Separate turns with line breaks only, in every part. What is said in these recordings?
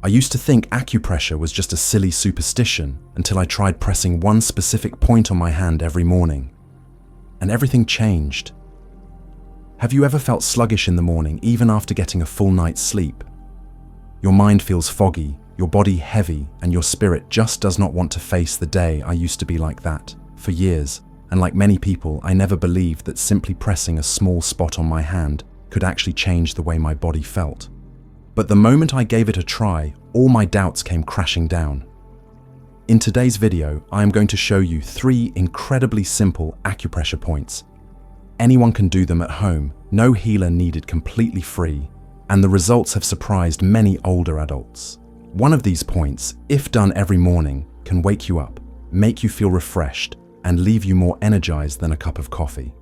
I used to think acupressure was just a silly superstition until I tried pressing one specific point on my hand every morning. And everything changed. Have you ever felt sluggish in the morning even after getting a full night's sleep? Your mind feels foggy, your body heavy, and your spirit just does not want to face the day. I used to be like that for years, and like many people, I never believed that simply pressing a small spot on my hand could actually change the way my body felt. But the moment I gave it a try, all my doubts came crashing down. In today's video, I am going to show you 3 incredibly simple acupressure points. Anyone can do them at home, no healer needed, completely free, and the results have surprised many older adults. One of these points, if done every morning, can wake you up, make you feel refreshed, and leave you more energized than a cup of coffee.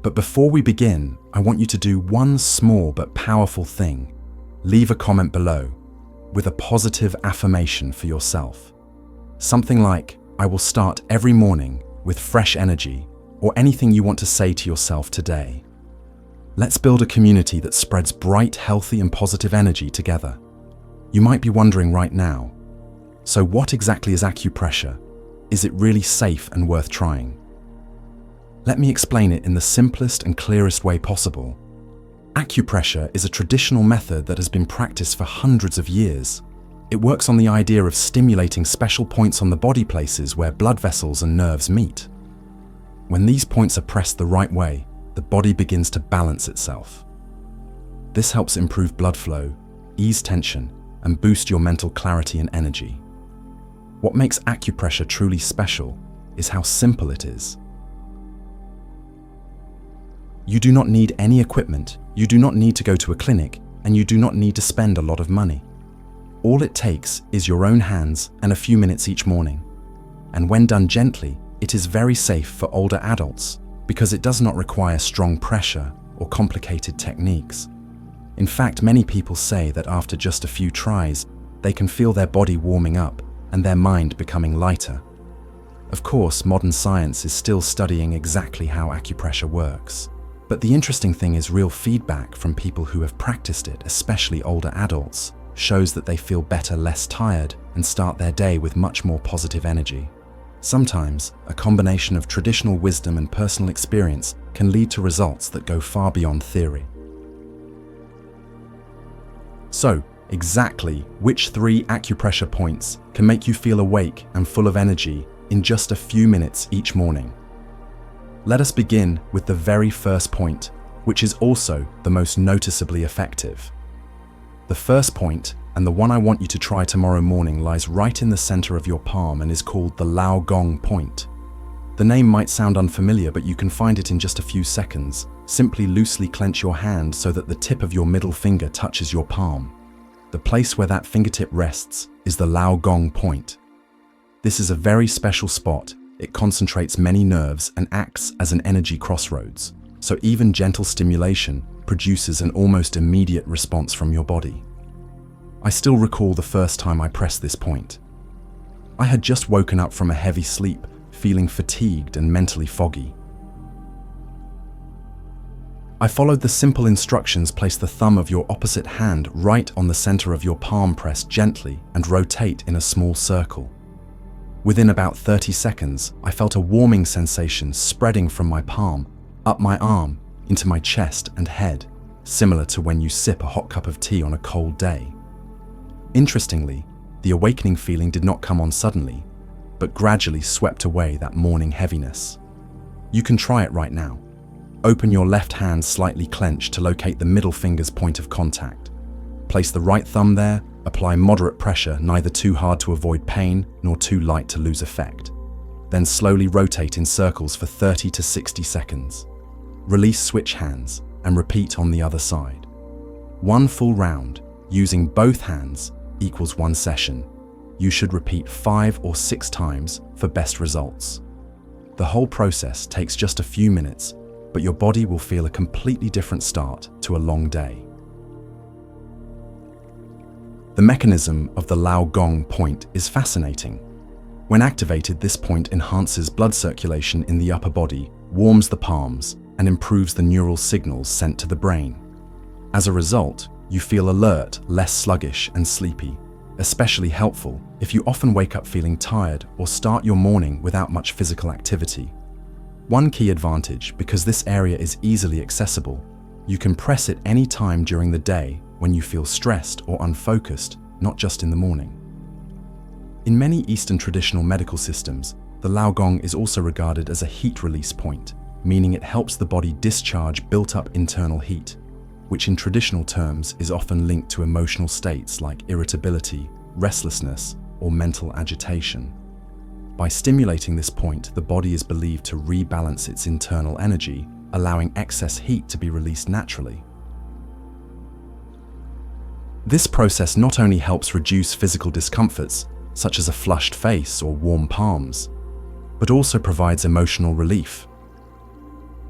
But before we begin, I want you to do one small but powerful thing. Leave a comment below with a positive affirmation for yourself. Something like, "I will start every morning with fresh energy," or anything you want to say to yourself today. Let's build a community that spreads bright, healthy, and positive energy together. You might be wondering right now, so what exactly is acupressure? Is it really safe and worth trying? Let me explain it in the simplest and clearest way possible. Acupressure is a traditional method that has been practiced for hundreds of years. It works on the idea of stimulating special points on the body, places where blood vessels and nerves meet. When these points are pressed the right way, the body begins to balance itself. This helps improve blood flow, ease tension, and boost your mental clarity and energy. What makes acupressure truly special is how simple it is. You do not need any equipment, you do not need to go to a clinic, and you do not need to spend a lot of money. All it takes is your own hands and a few minutes each morning. And when done gently, it is very safe for older adults because it does not require strong pressure or complicated techniques. In fact, many people say that after just a few tries, they can feel their body warming up and their mind becoming lighter. Of course, modern science is still studying exactly how acupressure works. But the interesting thing is real feedback from people who have practiced it, especially older adults, shows that they feel better, less tired, and start their day with much more positive energy. Sometimes, a combination of traditional wisdom and personal experience can lead to results that go far beyond theory. So, exactly which 3 acupressure points can make you feel awake and full of energy in just a few minutes each morning? Let us begin with the very first point, which is also the most noticeably effective. The first point, and the one I want you to try tomorrow morning, lies right in the center of your palm and is called the Lao Gong point. The name might sound unfamiliar, but you can find it in just a few seconds. Simply loosely clench your hand so that the tip of your middle finger touches your palm. The place where that fingertip rests is the Lao Gong point. This is a very special spot. It concentrates many nerves and acts as an energy crossroads, so even gentle stimulation produces an almost immediate response from your body. I still recall the first time I pressed this point. I had just woken up from a heavy sleep, feeling fatigued and mentally foggy. I followed the simple instructions. Place the thumb of your opposite hand right on the center of your palm, press gently, and rotate in a small circle. Within about 30 seconds, I felt a warming sensation spreading from my palm, up my arm, into my chest and head, similar to when you sip a hot cup of tea on a cold day. Interestingly, the awakening feeling did not come on suddenly, but gradually swept away that morning heaviness. You can try it right now. Open your left hand slightly clenched to locate the middle finger's point of contact. Place the right thumb there. Apply moderate pressure, neither too hard to avoid pain nor too light to lose effect. Then slowly rotate in circles for 30 to 60 seconds. Release, switch hands, and repeat on the other side. One full round, using both hands, equals 1 session. You should repeat 5 or 6 times for best results. The whole process takes just a few minutes, but your body will feel a completely different start to a long day. The mechanism of the Lao Gong point is fascinating. When activated, this point enhances blood circulation in the upper body, warms the palms, and improves the neural signals sent to the brain. As a result, you feel alert, less sluggish and sleepy, especially helpful if you often wake up feeling tired or start your morning without much physical activity. One key advantage, because this area is easily accessible, you can press it any time during the day when you feel stressed or unfocused, not just in the morning. In many Eastern traditional medical systems, the Laogong is also regarded as a heat release point, meaning it helps the body discharge built-up internal heat, which in traditional terms is often linked to emotional states like irritability, restlessness, or mental agitation. By stimulating this point, the body is believed to rebalance its internal energy, allowing excess heat to be released naturally. This process not only helps reduce physical discomforts, such as a flushed face or warm palms, but also provides emotional relief.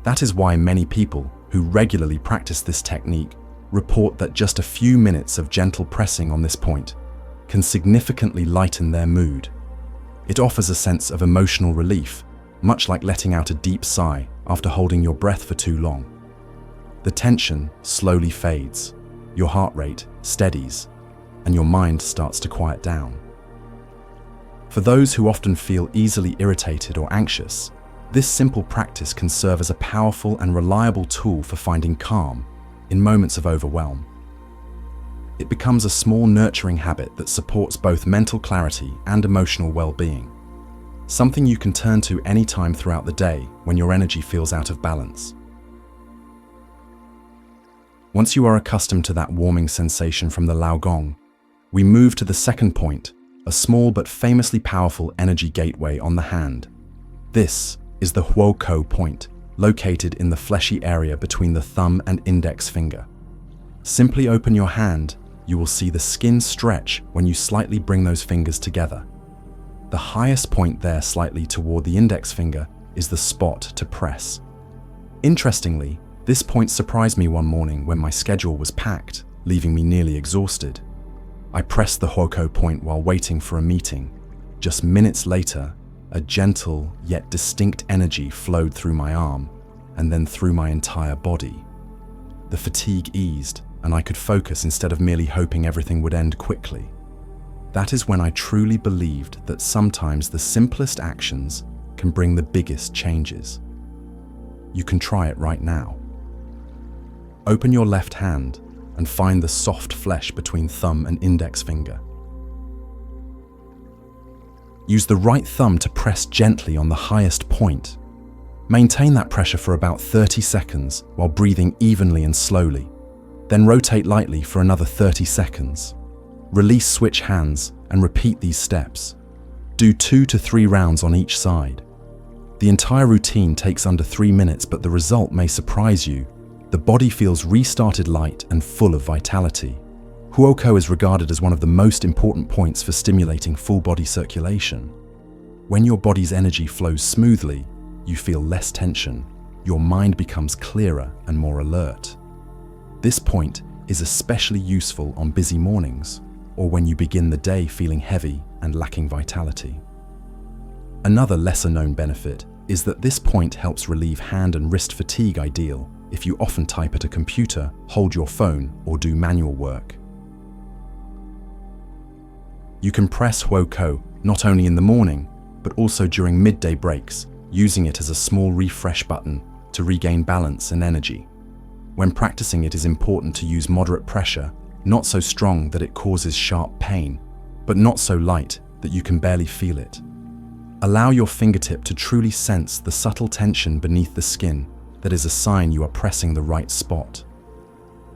That is why many people who regularly practice this technique report that just a few minutes of gentle pressing on this point can significantly lighten their mood. It offers a sense of emotional relief, much like letting out a deep sigh after holding your breath for too long. The tension slowly fades, your heart rate steadies, and your mind starts to quiet down. For those who often feel easily irritated or anxious, this simple practice can serve as a powerful and reliable tool for finding calm in moments of overwhelm. It becomes a small nurturing habit that supports both mental clarity and emotional well-being, something you can turn to anytime throughout the day when your energy feels out of balance. Once you are accustomed to that warming sensation from the Laogong, we move to the second point, a small but famously powerful energy gateway on the hand. This is the Huokou point, located in the fleshy area between the thumb and index finger. Simply open your hand, you will see the skin stretch when you slightly bring those fingers together. The highest point there, slightly toward the index finger, is the spot to press. Interestingly, this point surprised me one morning when my schedule was packed, leaving me nearly exhausted. I pressed the Huokou point while waiting for a meeting. Just minutes later, a gentle yet distinct energy flowed through my arm and then through my entire body. The fatigue eased, and I could focus instead of merely hoping everything would end quickly. That is when I truly believed that sometimes the simplest actions can bring the biggest changes. You can try it right now. Open your left hand and find the soft flesh between thumb and index finger. Use the right thumb to press gently on the highest point. Maintain that pressure for about 30 seconds while breathing evenly and slowly. Then rotate lightly for another 30 seconds. Release, switch hands, and repeat these steps. Do 2 to 3 rounds on each side. The entire routine takes under 3 minutes, but the result may surprise you. The body feels restarted, light, and full of vitality. Huokou is regarded as one of the most important points for stimulating full body circulation. When your body's energy flows smoothly, you feel less tension. Your mind becomes clearer and more alert. This point is especially useful on busy mornings or when you begin the day feeling heavy and lacking vitality. Another lesser-known benefit is that this point helps relieve hand and wrist fatigue, ideal if you often type at a computer, hold your phone, or do manual work. You can press Huokou not only in the morning, but also during midday breaks, using it as a small refresh button to regain balance and energy. When practicing, it is important to use moderate pressure, not so strong that it causes sharp pain, but not so light that you can barely feel it. Allow your fingertip to truly sense the subtle tension beneath the skin that is a sign you are pressing the right spot.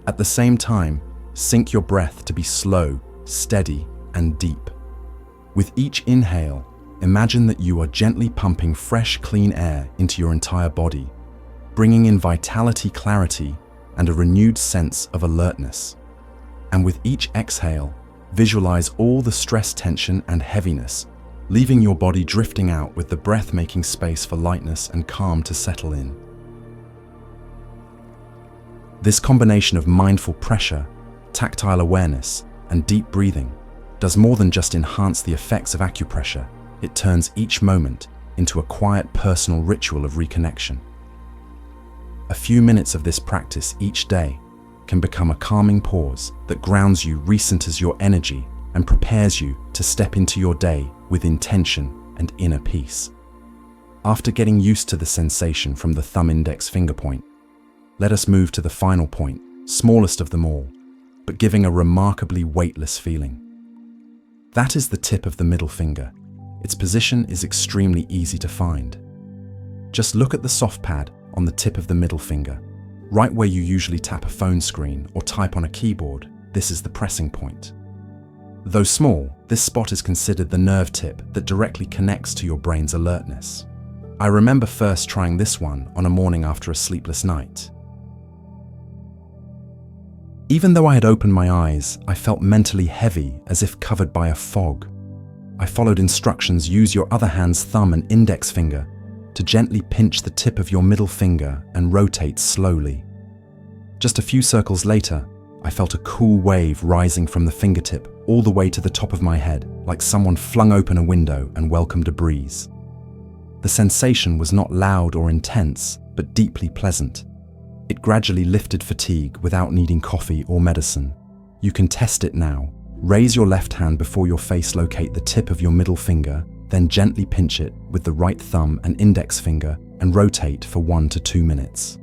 At the same time, sync your breath to be slow, steady, and deep. With each inhale, imagine that you are gently pumping fresh, clean air into your entire body, bringing in vitality, clarity, and a renewed sense of alertness. And with each exhale, visualize all the stress, tension, and heaviness, leaving your body drifting out with the breath making space for lightness and calm to settle in. This combination of mindful pressure, tactile awareness, and deep breathing does more than just enhance the effects of acupressure. It turns each moment into a quiet personal ritual of reconnection. A few minutes of this practice each day, can become a calming pause that grounds you, recenters your energy, and prepares you to step into your day with intention and inner peace. After getting used to the sensation from the thumb index finger point, let us move to the final point, smallest of them all, but giving a remarkably weightless feeling. That is the tip of the middle finger. Its position is extremely easy to find. Just look at the soft pad on the tip of the middle finger, right where you usually tap a phone screen or type on a keyboard. This is the pressing point. Though small, this spot is considered the nerve tip that directly connects to your brain's alertness. I remember first trying this one on a morning after a sleepless night. Even though I had opened my eyes, I felt mentally heavy, as if covered by a fog. I followed instructions: use your other hand's thumb and index finger to gently pinch the tip of your middle finger and rotate slowly. Just a few circles later, I felt a cool wave rising from the fingertip all the way to the top of my head, like someone flung open a window and welcomed a breeze. The sensation was not loud or intense, but deeply pleasant. It gradually lifted fatigue without needing coffee or medicine. You can test it now. Raise your left hand before your face, locate the tip of your middle finger, then gently pinch it with the right thumb and index finger and rotate for 1 to 2 minutes.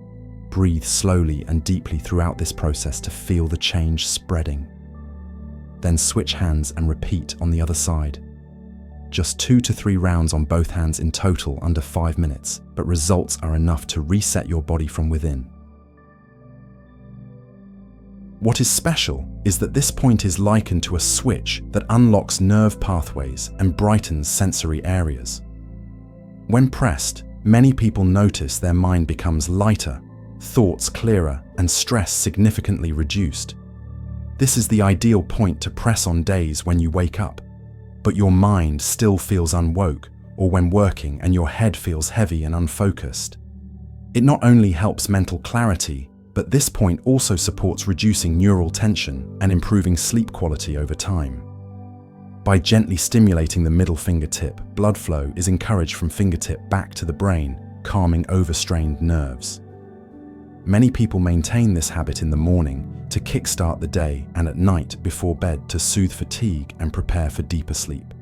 Breathe slowly and deeply throughout this process to feel the change spreading. Then switch hands and repeat on the other side. Just 2 to 3 rounds on both hands in total, under 5 minutes, but results are enough to reset your body from within. What is special is that this point is likened to a switch that unlocks nerve pathways and brightens sensory areas. When pressed, many people notice their mind becomes lighter, thoughts clearer, and stress significantly reduced. This is the ideal point to press on days when you wake up, but your mind still feels unwoke, or when working and your head feels heavy and unfocused. It not only helps mental clarity, but this point also supports reducing neural tension and improving sleep quality over time. By gently stimulating the middle fingertip, blood flow is encouraged from fingertip back to the brain, calming overstrained nerves. Many people maintain this habit in the morning to kickstart the day and at night before bed to soothe fatigue and prepare for deeper sleep.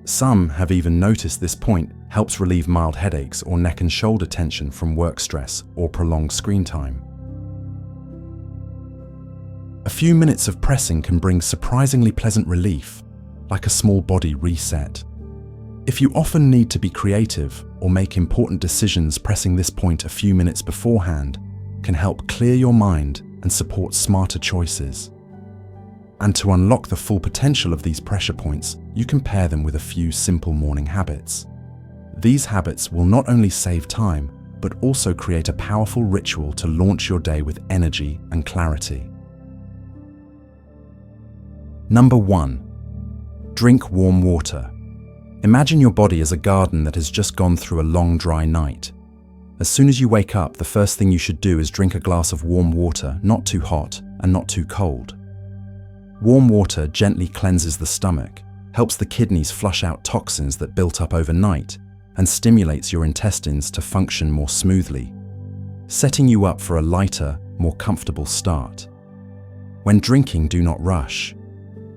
Some have even noticed this point helps relieve mild headaches or neck and shoulder tension from work stress or prolonged screen time. A few minutes of pressing can bring surprisingly pleasant relief, like a small body reset. If you often need to be creative or make important decisions, pressing this point a few minutes beforehand can help clear your mind and support smarter choices. And to unlock the full potential of these pressure points, you can pair them with a few simple morning habits. These habits will not only save time, but also create a powerful ritual to launch your day with energy and clarity. Number 1. Drink warm water. Imagine your body as a garden that has just gone through a long, dry night. As soon as you wake up, the first thing you should do is drink a glass of warm water, not too hot and not too cold. Warm water gently cleanses the stomach, helps the kidneys flush out toxins that built up overnight, and stimulates your intestines to function more smoothly, setting you up for a lighter, more comfortable start. When drinking, do not rush.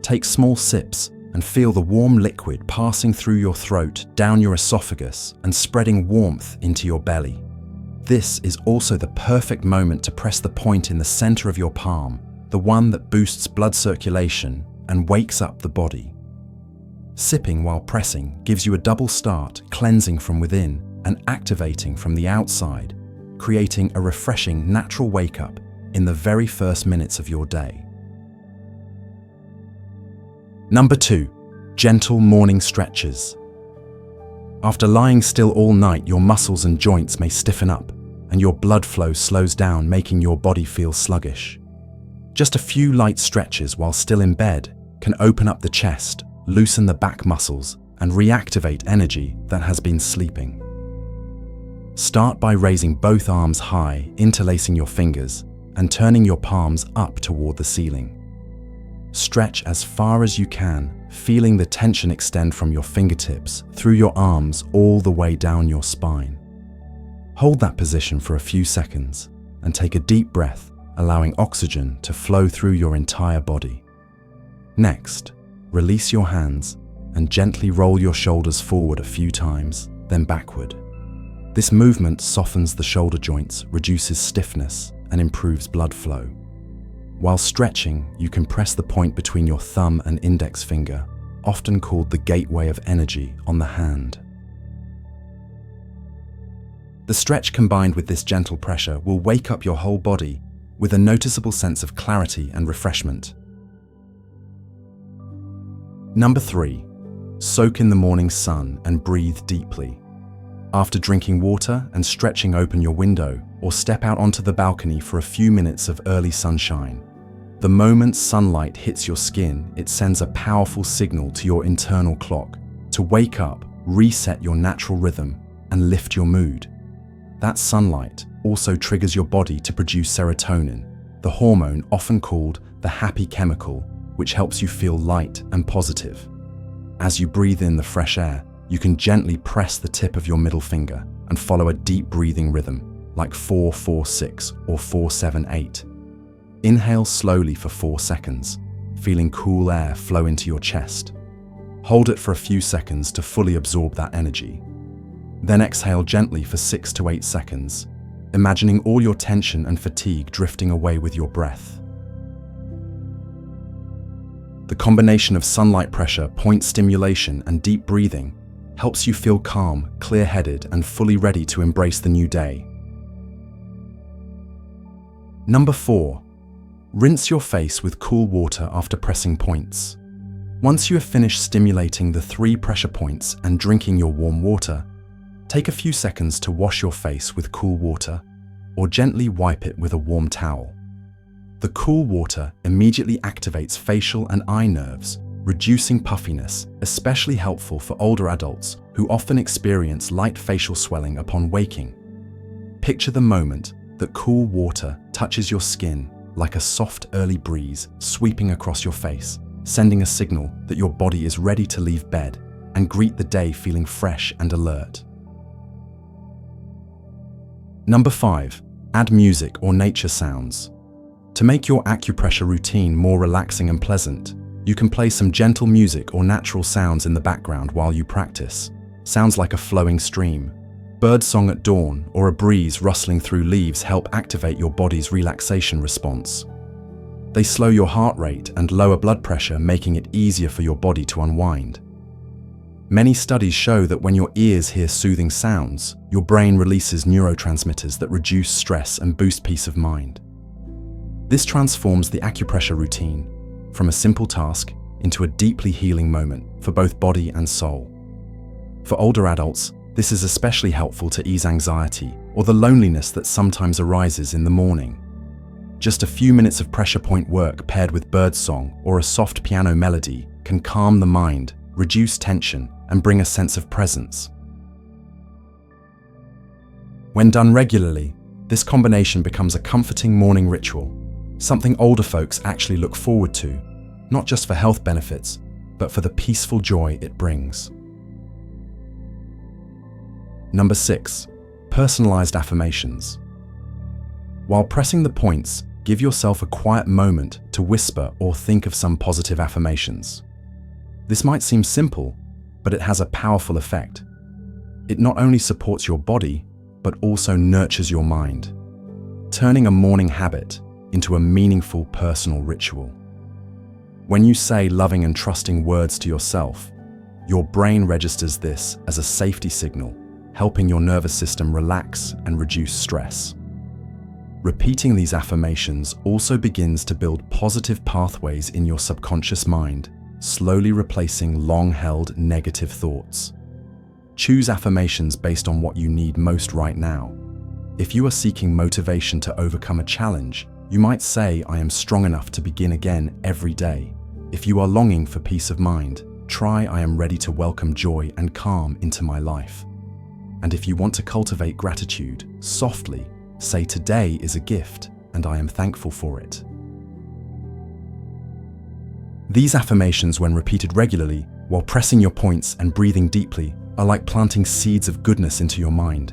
Take small sips and feel the warm liquid passing through your throat, down your esophagus, and spreading warmth into your belly. This is also the perfect moment to press the point in the center of your palm, the one that boosts blood circulation and wakes up the body. Sipping while pressing gives you a double start, cleansing from within and activating from the outside, creating a refreshing, natural wake-up in the very first minutes of your day. Number 2. Gentle morning stretches. After lying still all night, your muscles and joints may stiffen up, and your blood flow slows down, making your body feel sluggish. Just a few light stretches while still in bed can open up the chest, loosen the back muscles, and reactivate energy that has been sleeping. Start by raising both arms high, interlacing your fingers, and turning your palms up toward the ceiling. Stretch as far as you can, feeling the tension extend from your fingertips through your arms all the way down your spine. Hold that position for a few seconds and take a deep breath allowing oxygen to flow through your entire body. Next, release your hands and gently roll your shoulders forward a few times, then backward. This movement softens the shoulder joints, reduces stiffness, and improves blood flow. While stretching, you can press the point between your thumb and index finger, often called the gateway of energy, on the hand. The stretch combined with this gentle pressure will wake up your whole body with a noticeable sense of clarity and refreshment. Number 3. Soak in the morning sun and breathe deeply. After drinking water and stretching, open your window or step out onto the balcony for a few minutes of early sunshine. The moment sunlight hits your skin, it sends a powerful signal to your internal clock to wake up, reset your natural rhythm, and lift your mood. That sunlight also triggers your body to produce serotonin, the hormone often called the happy chemical, which helps you feel light and positive. As you breathe in the fresh air, you can gently press the tip of your middle finger and follow a deep breathing rhythm, like 4-4-6 or 4-7-8. Inhale slowly for 4 seconds, feeling cool air flow into your chest. Hold it for a few seconds to fully absorb that energy. Then exhale gently for 6 to 8 seconds, imagining all your tension and fatigue drifting away with your breath. The combination of sunlight pressure, point stimulation, and deep breathing helps you feel calm, clear-headed, and fully ready to embrace the new day. Number 4. Rinse your face with cool water after pressing points. Once you have finished stimulating the 3 pressure points and drinking your warm water, take a few seconds to wash your face with cool water or gently wipe it with a warm towel. The cool water immediately activates facial and eye nerves, reducing puffiness, especially helpful for older adults who often experience light facial swelling upon waking. Picture the moment that cool water touches your skin like a soft early breeze sweeping across your face, sending a signal that your body is ready to leave bed and greet the day feeling fresh and alert. Number 5. Add music or nature sounds. To make your acupressure routine more relaxing and pleasant, you can play some gentle music or natural sounds in the background while you practice. Sounds like a flowing stream, birdsong at dawn, or a breeze rustling through leaves help activate your body's relaxation response. They slow your heart rate and lower blood pressure, making it easier for your body to unwind. Many studies show that when your ears hear soothing sounds, your brain releases neurotransmitters that reduce stress and boost peace of mind. This transforms the acupressure routine from a simple task into a deeply healing moment for both body and soul. For older adults, this is especially helpful to ease anxiety or the loneliness that sometimes arises in the morning. Just a few minutes of pressure point work paired with birdsong or a soft piano melody can calm the mind, reduce tension, and bring a sense of presence. When done regularly, this combination becomes a comforting morning ritual, something older folks actually look forward to, not just for health benefits, but for the peaceful joy it brings. Number 6. Personalized affirmations. While pressing the points, give yourself a quiet moment to whisper or think of some positive affirmations. This might seem simple, but it has a powerful effect. It not only supports your body, but also nurtures your mind, turning a morning habit into a meaningful personal ritual. When you say loving and trusting words to yourself, your brain registers this as a safety signal, helping your nervous system relax and reduce stress. Repeating these affirmations also begins to build positive pathways in your subconscious mind, slowly replacing long-held negative thoughts. Choose affirmations based on what you need most right now. If you are seeking motivation to overcome a challenge, you might say, "I am strong enough to begin again every day." If you are longing for peace of mind, try, "I am ready to welcome joy and calm into my life." And if you want to cultivate gratitude, softly say, "Today is a gift, and I am thankful for it." These affirmations, when repeated regularly, while pressing your points and breathing deeply, are like planting seeds of goodness into your mind.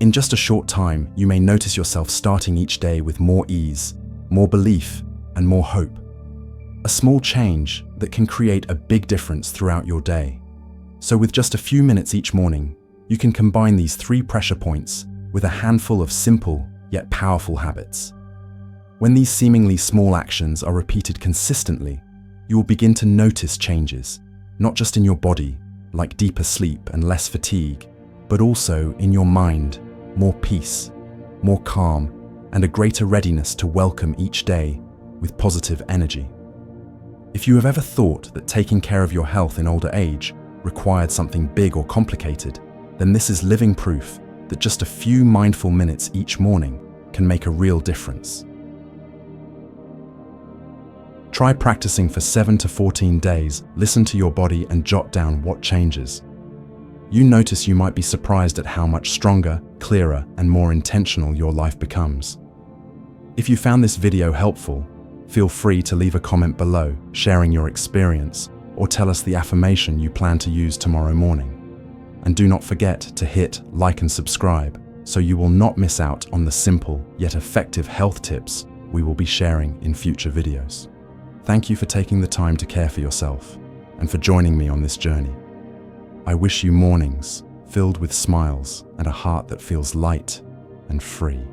In just a short time, you may notice yourself starting each day with more ease, more belief, and more hope. A small change that can create a big difference throughout your day. So with just a few minutes each morning, you can combine these 3 pressure points with a handful of simple yet powerful habits. When these seemingly small actions are repeated consistently, you will begin to notice changes, not just in your body, like deeper sleep and less fatigue, but also in your mind, more peace, more calm, and a greater readiness to welcome each day with positive energy. If you have ever thought that taking care of your health in older age required something big or complicated, then this is living proof that just a few mindful minutes each morning can make a real difference. Try practicing for 7 to 14 days, listen to your body and jot down what changes. You notice you might be surprised at how much stronger, clearer, and more intentional your life becomes. If you found this video helpful, feel free to leave a comment below, sharing your experience, or tell us the affirmation you plan to use tomorrow morning. And do not forget to hit like and subscribe so you will not miss out on the simple yet effective health tips we will be sharing in future videos. Thank you for taking the time to care for yourself and for joining me on this journey. I wish you mornings filled with smiles and a heart that feels light and free.